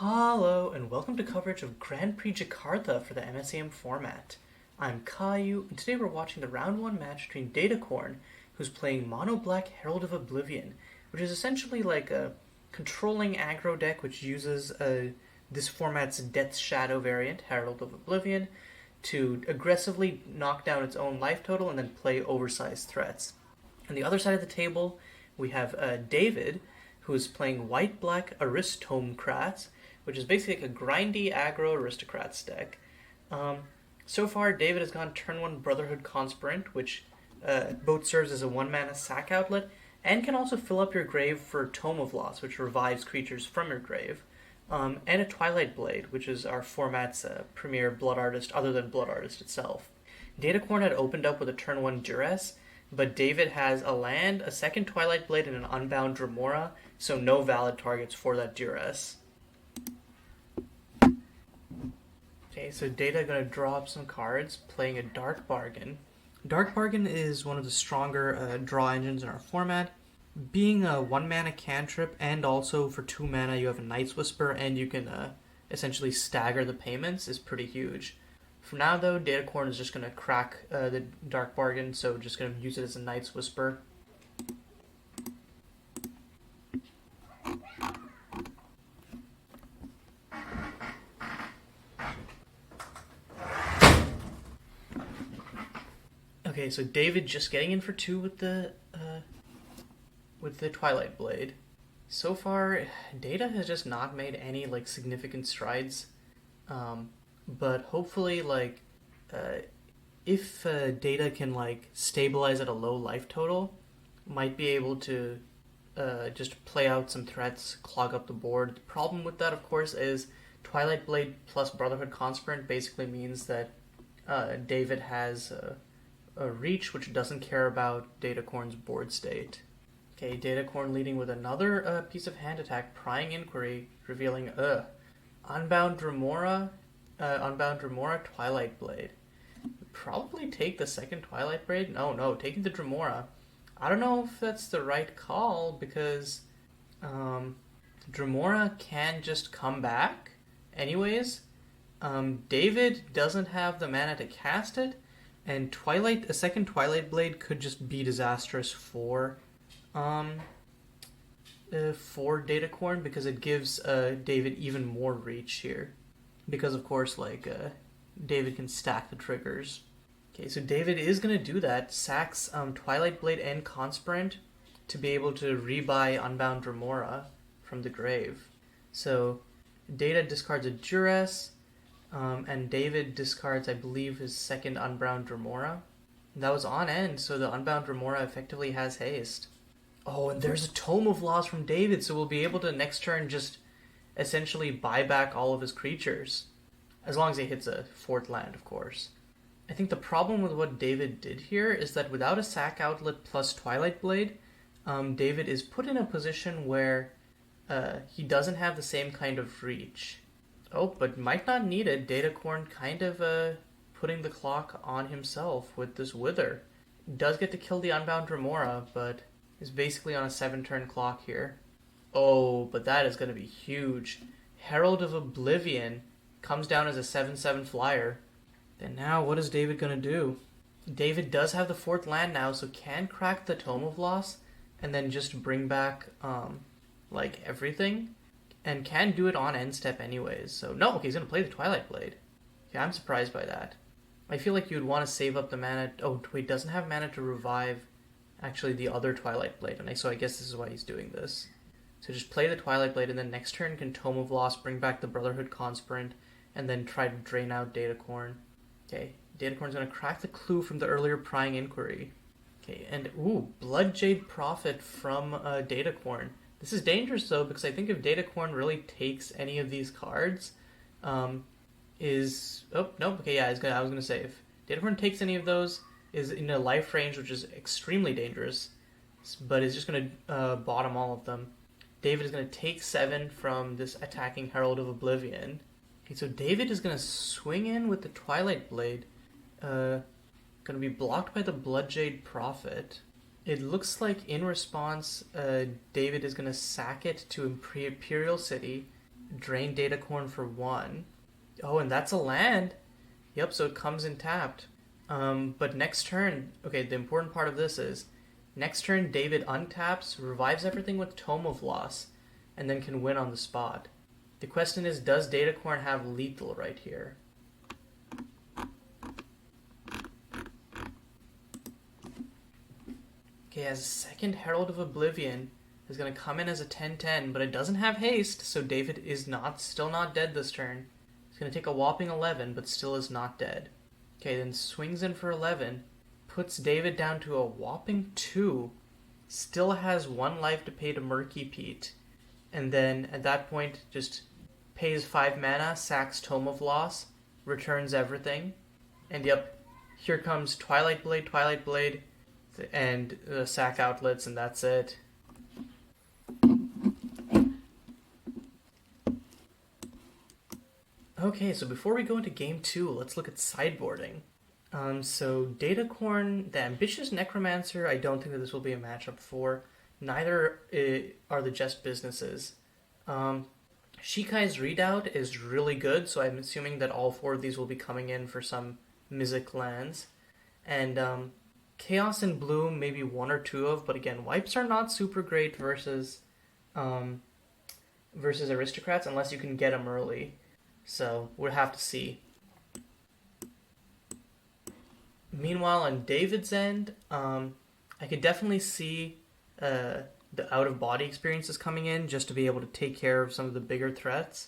Hello, and welcome to coverage of Grand Prix Jakarta for the MSEM format. I'm Caillou, and today we're watching the round 1 match between Datacorn, who's playing MonoBlack Herald of Oblivion, which is essentially like a controlling aggro deck which uses this format's Death's Shadow variant, Herald of Oblivion, to aggressively knock down its own life total and then play oversized threats. On the other side of the table, we have David, who is playing white-black ArisTomeCrats, which is basically like a grindy aggro aristocrats deck. So far, David has gone turn 1 Brotherhood Conspirant, which both serves as a 1-mana sack outlet, and can also fill up your grave for Tome of Loss, which revives creatures from your grave, and a Twilight Blade, which is our format's premier Blood Artist other than Blood Artist itself. Datacorn had opened up with a turn 1 Duress, but David has a land, a second Twilight Blade, and an Unbound Remora, so no valid targets for that Duress. Okay, so Data gonna draw up some cards, playing a Dark Bargain. Dark Bargain is one of the stronger draw engines in our format. Being a 1-mana cantrip, and also for 2 mana you have a Night's Whisper, and you can essentially stagger the payments, is pretty huge. For now though, Datacorn is just gonna crack the Dark Bargain, so just gonna use it as a Night's Whisper. Okay, so David just getting in for 2 with the Twilight Blade. So far, Data has just not made any like significant strides, but hopefully, like, if Data can like stabilize at a low life total, might be able to just play out some threats, clog up the board. The problem with that, of course, is Twilight Blade plus Brotherhood Conspirant basically means that David has a reach which doesn't care about Datacorn's board state. Okay, Datacorn leading with another piece of hand attack, Prying Inquiry, revealing Unbound Remora, Twilight Blade. Probably take the second Twilight Blade. No, taking the Dremora. I don't know if that's the right call because Dremora can just come back anyways. David doesn't have the mana to cast it, and a second Twilight Blade could just be disastrous for Datacorn because it gives David even more reach here. Because of course, like David can stack the triggers. Okay, so David is gonna do that. Sacks Twilight Blade and Conspirant to be able to rebuy Unbound Remora from the grave. So Data discards a Duress. And David discards, I believe, his second Unbound Remora. That was on end, so the Unbound Remora effectively has haste. Oh, and there's a Tome of Loss from David, so we'll be able to next turn just essentially buy back all of his creatures. As long as he hits a 4th land, of course. I think the problem with what David did here is that without a sack outlet plus Twilight Blade, David is put in a position where he doesn't have the same kind of reach. Oh, but might not need it. Datacorn kind of putting the clock on himself with this Wither. Does get to kill the Unbound Remora, but is basically on a 7-turn clock here. Oh, but that is going to be huge. Herald of Oblivion comes down as a 7/7 flyer. And now, what is David going to do? David does have the 4th land now, so can crack the Tome of Loss and then just bring back, like, everything. And can do it on end step anyways. So, no, okay, he's going to play the Twilight Blade. Yeah, I'm surprised by that. I feel like you'd want to save up the mana. Oh, wait, doesn't have mana to revive actually the other Twilight Blade. And so I guess this is why he's doing this. So just play the Twilight Blade, and then next turn can Tome of Loss, bring back the Brotherhood Conspirant, and then try to drain out Datacorn. Okay, Datacorn's going to crack the clue from the earlier Prying Inquiry. Okay, and Bloodjade Prophet from Datacorn. This is dangerous though, because I think if Datacorn really takes any of these cards, I was gonna say if Datacorn takes any of those, is in a life range which is extremely dangerous, but is just gonna bottom all of them. David is gonna take 7 from this attacking Herald of Oblivion. Okay, so David is gonna swing in with the Twilight Blade, gonna be blocked by the Bloodjade Prophet. It looks like in response, David is going to sack it to Imperial City, drain Datacorn for 1. Oh, and that's a land. Yep, so it comes in tapped. But next turn, okay, the important part of this is, next turn David untaps, revives everything with Tome of Loss, and then can win on the spot. The question is, does Datacorn have lethal right here? Okay, as a second Herald of Oblivion is going to come in as a 10-10, but it doesn't have haste, so David is still not dead this turn. He's going to take a whopping 11, but still is not dead. Okay, then swings in for 11, puts David down to a whopping 2, still has 1 life to pay to Murky Pete, and then at that point just pays 5 mana, sacks Tome of Loss, returns everything, and yep, here comes Twilight Blade, and the sack outlets, and that's it. Okay, so before we go into game 2, let's look at sideboarding. So Datacorn, the Ambitious Necromancer, I don't think that this will be a matchup for. Neither are the Just Businesses. Shikai's Redoubt is really good, so I'm assuming that all 4 of these will be coming in for some Mizzet lands. And Chaos and Bloom, maybe 1 or 2 of, but again, wipes are not super great versus Aristocrats unless you can get them early. So we'll have to see. Meanwhile, on David's end, I could definitely see the out-of-body experiences coming in just to be able to take care of some of the bigger threats.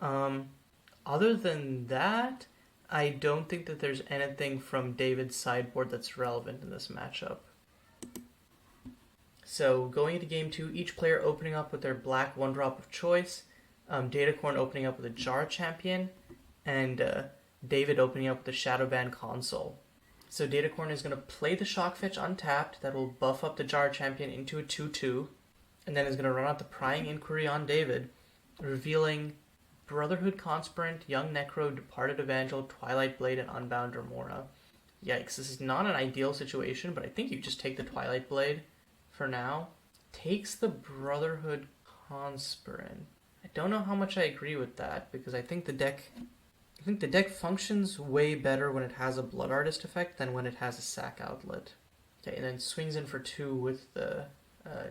Other than that, I don't think that there's anything from David's sideboard that's relevant in this matchup. So going into game 2, each player opening up with their black 1-drop of choice. Datacorn opening up with a Jar Champion, and David opening up with the Shadowban Console. So Datacorn is going to play the Shock Fetch untapped, that will buff up the Jar Champion into a 2-2, and then is going to run out the Prying Inquiry on David, revealing Brotherhood Conspirant, Young Necro, Departed Evangel, Twilight Blade, and Unbound Remora. Yikes, this is not an ideal situation, but I think you just take the Twilight Blade for now. Takes the Brotherhood Conspirant. I don't know how much I agree with that, because I think the deck functions way better when it has a Blood Artist effect than when it has a sack outlet. Okay, and then swings in for 2 with the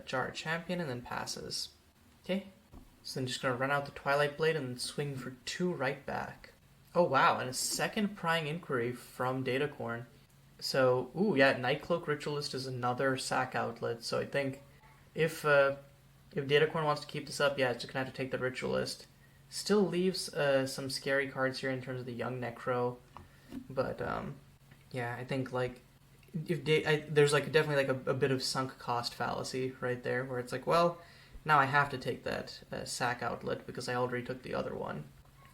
Jar Champion and then passes. Okay, so then just going to run out the Twilight Blade and then swing for 2 right back. Oh wow, and a second Prying Inquiry from Datacorn. So, ooh, yeah, Nightcloak Ritualist is another sack outlet, so I think if Datacorn wants to keep this up, yeah, it's just going to have to take the Ritualist. Still leaves some scary cards here in terms of the Young Necro, but yeah, I think like there's like definitely like a bit of sunk cost fallacy right there, where it's like, well, now I have to take that sack outlet because I already took the other one.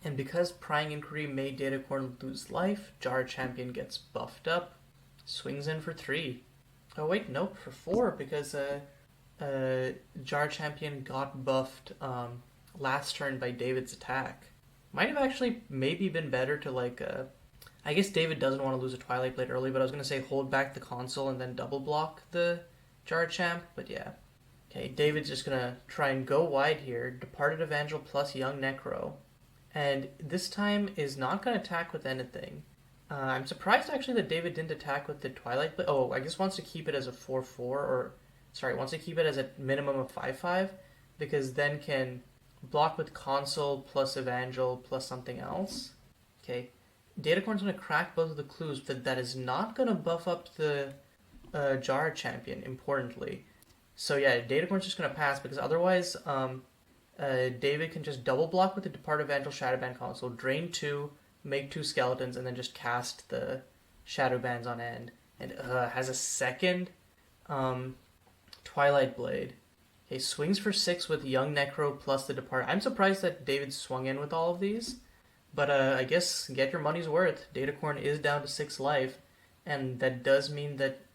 And because Prying Inquiry made Datacorn lose life, Jar Champion gets buffed up, swings in for 3. Oh wait, nope, for 4, because Jar Champion got buffed last turn by David's attack. Might have actually maybe been better to like I guess David doesn't want to lose a Twilight Blade early, but I was going to say hold back the console and then double block the Jar Champ, but yeah. Okay, David's just going to try and go wide here. Departed Evangel plus Young Necro. And this time is not going to attack with anything. I'm surprised actually that David didn't attack with the Twilight Blade. Oh, I guess wants to keep it as a 4-4, or sorry, wants to keep it as a minimum of 5-5, because then can block with Console plus Evangel plus something else. Okay, Datacorn's going to crack both of the clues, but that is not going to buff up the Jar Champion, importantly. So yeah, Datacorn's just going to pass, because otherwise David can just double block with the Departed Evangel Shadowban Console, drain 2, make 2 skeletons, and then just cast the Shadowbans on end. And has a second Twilight Blade. Okay, swings for 6 with Young Necro plus the Depart. I'm surprised that David swung in with all of these, but I guess get your money's worth. Datacorn is down to 6 life, and that does mean that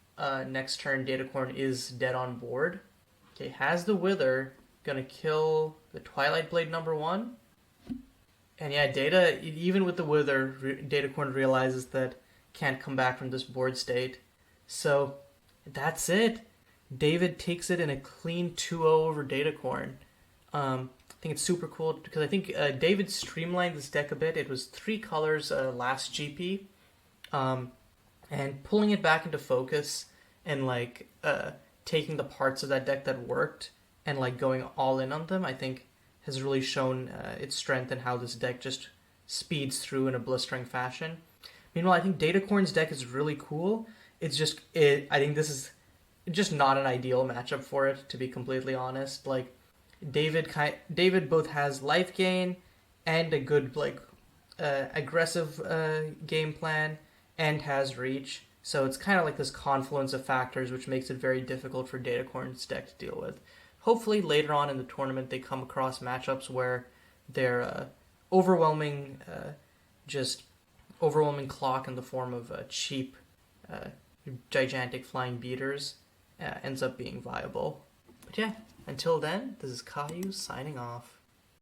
next turn Datacorn is dead on board. Okay, has the Wither, gonna kill the Twilight Blade number 1. And yeah, even with the Wither, Datacorn realizes that can't come back from this board state. So that's it. David takes it in a clean 2-0 over Datacorn. I think it's super cool because I think David streamlined this deck a bit. It was 3 colors last GP, and pulling it back into focus and like taking the parts of that deck that worked and like going all in on them, I think has really shown its strength and how this deck just speeds through in a blistering fashion. Meanwhile, I think Datacorn's deck is really cool. It's just I think this is just not an ideal matchup for it, to be completely honest. Like David both has life gain and a good like aggressive game plan and has reach. So it's kind of like this confluence of factors which makes it very difficult for Datacorn's deck to deal with. Hopefully later on in the tournament they come across matchups where they're overwhelming clock in the form of cheap gigantic flying beaters ends up being viable. But yeah, until then, this is Caillou signing off.